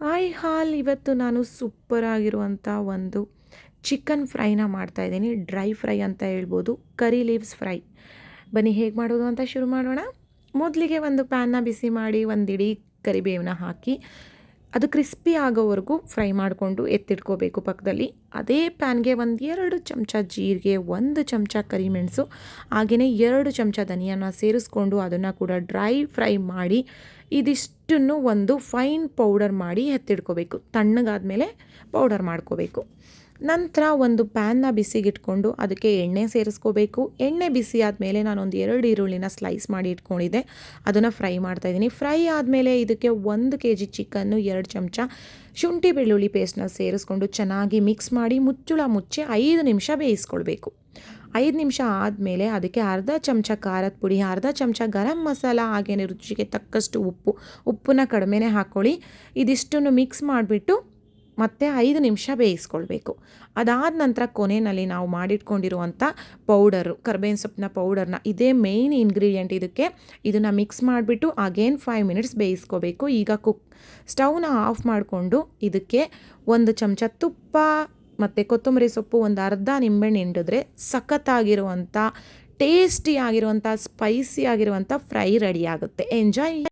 Hi ಹಾಲ್ ಇವತ್ತು ನಾನು super ಆಗಿರುವಂಥ ಒಂದು ಚಿಕನ್ ಫ್ರೈನ ಮಾಡ್ತಾಯಿದ್ದೀನಿ. ಡ್ರೈ ಫ್ರೈ ಅಂತ ಹೇಳ್ಬೋದು, ಕರಿ ಲೀವ್ಸ್ ಫ್ರೈ. ಬನ್ನಿ ಹೇಗೆ ಮಾಡೋದು ಅಂತ ಶುರು ಮಾಡೋಣ. ಮೊದಲಿಗೆ ಒಂದು ಪ್ಯಾನ್ನ ಬಿಸಿ ಮಾಡಿ ಒಂದಿಡೀ ಕರಿಬೇವನ್ನ ಹಾಕಿ ಅದು ಕ್ರಿಸ್ಪಿ ಆಗೋವರೆಗೂ ಫ್ರೈ ಮಾಡಿಕೊಂಡು ಎತ್ತಿಟ್ಕೋಬೇಕು ಪಕ್ಕದಲ್ಲಿ. ಅದೇ ಪ್ಯಾನ್ಗೆ 1-2 ಚಮಚ ಜೀರಿಗೆ, 1 ಚಮಚ ಕರಿಮೆಣಸು, ಹಾಗೆಯೇ 2 ಚಮಚ ಧನಿಯಾನ ಸೇರಿಸ್ಕೊಂಡು ಅದನ್ನು ಕೂಡ ಡ್ರೈ ಫ್ರೈ ಮಾಡಿ ಇದಿಷ್ಟನ್ನು ಒಂದು ಫೈನ್ ಪೌಡರ್ ಮಾಡಿ ಎತ್ತಿಟ್ಕೋಬೇಕು. ತಣ್ಣಗಾದಮೇಲೆ ಪೌಡರ್ ಮಾಡ್ಕೋಬೇಕು. ನಂತರ ಒಂದು ಪ್ಯಾನ್ನ ಬಿಸಿಗಿಟ್ಕೊಂಡು ಅದಕ್ಕೆ ಎಣ್ಣೆ ಸೇರಿಸ್ಕೋಬೇಕು. ಎಣ್ಣೆ ಬಿಸಿ ಆದಮೇಲೆ ನಾನೊಂದು 2 ಈರುಳ್ಳಿನ ಸ್ಲೈಸ್ ಮಾಡಿ ಇಟ್ಕೊಂಡಿದ್ದೆ, ಅದನ್ನು ಫ್ರೈ ಮಾಡ್ತಾಯಿದ್ದೀನಿ. ಫ್ರೈ ಆದಮೇಲೆ ಇದಕ್ಕೆ 1 kg ಚಿಕನ್ನು, 2 ಚಮಚ ಶುಂಠಿ ಬೆಳ್ಳುಳ್ಳಿ ಪೇಸ್ಟ್ನ ಸೇರಿಸ್ಕೊಂಡು ಚೆನ್ನಾಗಿ ಮಿಕ್ಸ್ ಮಾಡಿ ಮುಚ್ಚಳ ಮುಚ್ಚಿ 5 ನಿಮಿಷ ಬೇಯಿಸ್ಕೊಳ್ಬೇಕು. 5 ನಿಮಿಷ ಆದಮೇಲೆ ಅದಕ್ಕೆ ಅರ್ಧ ಚಮಚ ಖಾರದ ಪುಡಿ, ಅರ್ಧ ಚಮಚ ಗರಂ ಮಸಾಲ, ಹಾಗೆಯೇ ರುಚಿಗೆ ತಕ್ಕಷ್ಟು ಉಪ್ಪನ್ನ ಕಡಿಮೆನೇ ಹಾಕ್ಕೊಳ್ಳಿ. ಇದಿಷ್ಟನ್ನು ಮಿಕ್ಸ್ ಮಾಡಿಬಿಟ್ಟು ಮತ್ತು 5 ನಿಮಿಷ ಬೇಯಿಸ್ಕೊಳ್ಬೇಕು. ಅದಾದ ನಂತರ ಕೊನೆಯಲ್ಲಿ ನಾವು ಮಾಡಿಟ್ಕೊಂಡಿರುವಂಥ ಪೌಡರು, ಕರ್ಬೇವಿನ ಸೊಪ್ಪಿನ ಪೌಡರ್ನ, ಇದೇ ಮೇಯ್ನ್ ಇಂಗ್ರೀಡಿಯೆಂಟ್ ಇದಕ್ಕೆ. ಇದನ್ನು ಮಿಕ್ಸ್ ಮಾಡಿಬಿಟ್ಟು ಅಗೇನ್ 5 ಮಿನಿಟ್ಸ್ ಬೇಯಿಸ್ಕೋಬೇಕು. ಈಗ ಸ್ಟವ್ನ ಆಫ್ ಮಾಡಿಕೊಂಡು ಇದಕ್ಕೆ 1 ಚಮಚ ತುಪ್ಪ ಮತ್ತು ಕೊತ್ತಂಬರಿ ಸೊಪ್ಪು, ಒಂದು ಅರ್ಧ ನಿಂಬೆಹಣ್ಣು ಹಿಂಡಿದ್ರೆ ಸಖತ್ತಾಗಿರುವಂಥ ಟೇಸ್ಟಿ ಆಗಿರುವಂಥ ಸ್ಪೈಸಿ ಆಗಿರುವಂಥ ಫ್ರೈ ರೆಡಿ ಆಗುತ್ತೆ. ಎಂಜಾಯ್.